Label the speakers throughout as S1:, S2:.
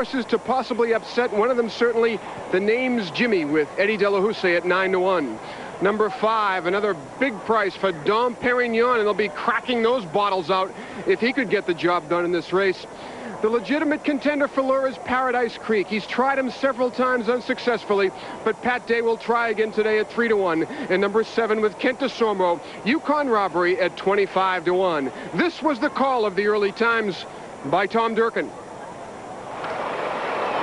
S1: horses to possibly upset. One of them certainly the name's Jimmy with Eddie De La Houssaye at 9-1. Number 5, another big price for Dom Perignon, and they'll be cracking those bottles out if he could get the job done in this race. The legitimate contender for Lure is Paradise Creek. He's tried him several times unsuccessfully, but Pat Day will try again today at 3-1. And number 7 with Kent DeSormo, Yukon Robbery at 25-1. This was the call of the early times by Tom Durkin.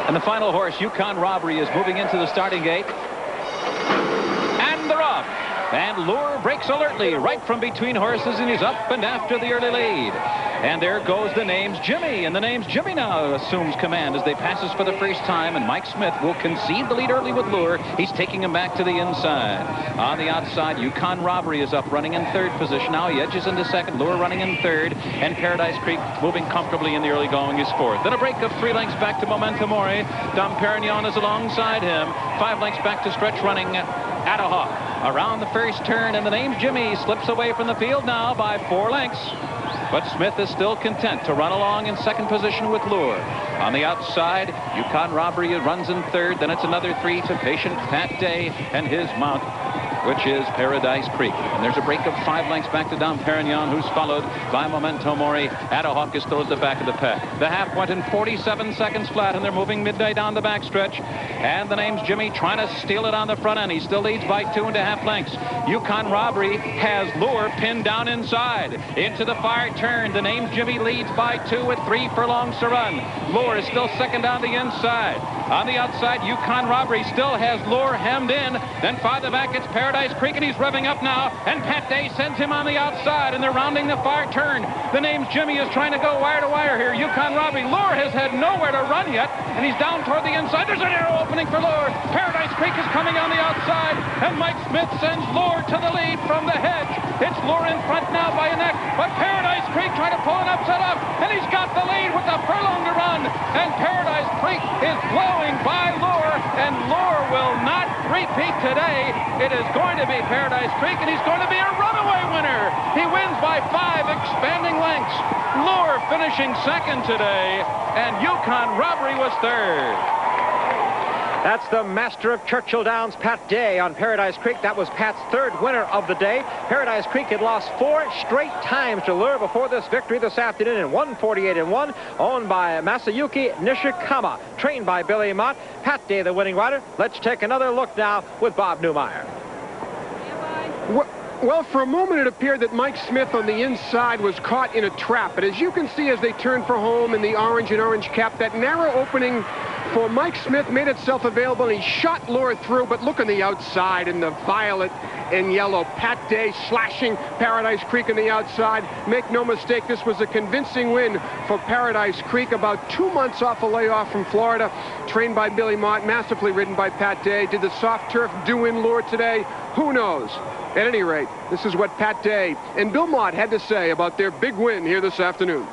S2: And the final horse, Yukon Robbery, is moving into the starting gate. And they're off. And Lure breaks alertly right from between horses, and he's up and after the early lead. And there goes the name's Jimmy, and the name's Jimmy now assumes command as they passes for the first time, and Mike Smith will concede the lead early with Lure. He's taking him back to the inside. On the outside, Yukon Robbery is up running in 3rd position. Now he edges into 2nd, Lure running in 3rd, and Paradise Creek moving comfortably in the early going is 4th. Then a break of 3 lengths back to Memento Mori. Dom Perignon is alongside him. 5 lengths back to Stretch running Adahawk. Around the first turn, and the name's Jimmy slips away from the field now by 4 lengths. But Smith is still content to run along in 2nd position with Lure. On the outside, Yukon Robbery runs in 3rd. Then it's another 3 to patient Pat Day and his mount, which is Paradise Creek. And there's a break of 5 lengths back to Dom Perignon, who's followed by Memento Mori. Adahawk is still at the back of the pack. The half went in 47 seconds flat, and they're moving midday down the backstretch. And the name's Jimmy trying to steal it on the front end. He still leads by 2.5 lengths. Yukon Robbery has Lure pinned down inside. Into the far turn, the name's Jimmy leads by 2 with 3 furlongs to run. Lure is still 2nd on the inside. On the outside, Yukon Robbery still has Lure hemmed in. Then farther back, it's Paradise Creek, and he's revving up now, and Pat Day sends him on the outside, and they're rounding the far turn. The name's Jimmy is trying to go wire to wire here. Yukon Robbery, Lure has had nowhere to run yet, and he's down toward the inside. There's a narrow opening for Lure. Paradise Creek is coming on the outside, and Mike Smith sends Lure to the lead from the hedge. It's Lure in front now by a neck, but Paradise Creek trying to pull an upset up, and he's got the lead with a furlong to run, and Paradise Creek is blowing by Lure, and Lure will not repeat today. It is going to be Paradise Creek, and he's going to be a runaway winner. He wins by 5 expanding lengths. Lure finishing 2nd today, and Yukon Robbery was 3rd.
S3: That's the master of Churchill Downs, Pat Day, on Paradise Creek. That was Pat's 3rd winner of the day. Paradise Creek had lost 4 straight times to Lure before this victory this afternoon in 148-1, owned by Masayuki Nishikama, trained by Billy Mott. Pat Day, the winning rider. Let's take another look now with Bob Newmeyer.
S1: Well, for a moment it appeared that Mike Smith on the inside was caught in a trap. But as you can see, as they turn for home in the orange and orange cap, that narrow opening for Mike Smith made itself available, and he shot Lure through. But look on the outside in the violet and yellow. Pat Day slashing Paradise Creek on the outside. Make no mistake, this was a convincing win for Paradise Creek. About 2 months off a layoff from Florida, trained by Billy Mott, masterfully ridden by Pat Day. Did the soft turf do in Lure today? Who knows? At any rate, this is what Pat Day and Bill Mott had to say about their big win here this afternoon.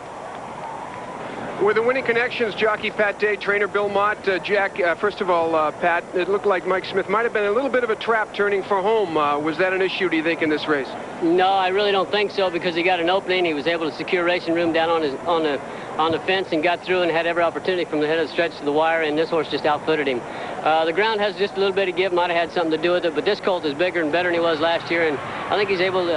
S1: With the winning connections, jockey Pat Day, trainer Bill Mott. Jack, first of all, Pat, it looked like Mike Smith might have been a little bit of a trap turning for home. Was that an issue, do you think, in this race?
S4: No, I really don't think so, because he got an opening. He was able to secure racing room down on the fence and got through and had every opportunity from the head of the stretch to the wire, and this horse just outfooted him. The ground has just a little bit of give, might have had something to do with it, but this colt is bigger and better than he was last year, and I think he's able to,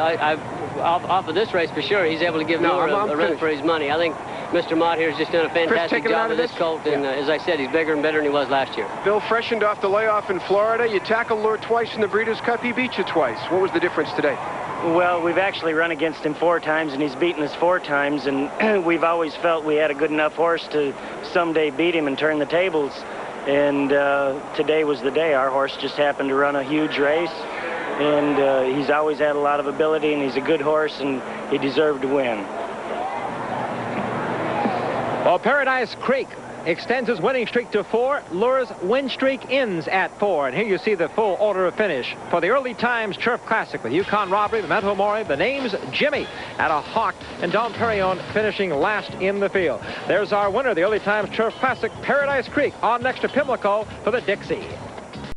S4: off of this race for sure, he's able to give Lure a run for his money. I think Mr. Mott here has just done a fantastic job of this colt, and as I said, he's bigger and better than he was last year.
S1: Bill, freshened off the layoff in Florida. You tackled Lure twice in the Breeders' Cup. He beat you twice. What was the difference today?
S5: Well, we've actually run against him 4 times, and he's beaten us 4 times, and we've always felt we had a good enough horse to someday beat him and turn the tables. And today was the day. Our horse just happened to run a huge race, and he's always had a lot of ability, and he's a good horse, and he deserved to win.
S3: Well, Paradise Creek extends his winning streak to 4. Lure's win streak ends at 4. And here you see the full order of finish for the early times Turf Classic with Yukon Robbery, Memento Mori, the name's Jimmy, Adahawk, and Dom Perignon finishing last in the field. There's our winner, the early times Turf Classic, Paradise Creek, on next to Pimlico for the Dixie.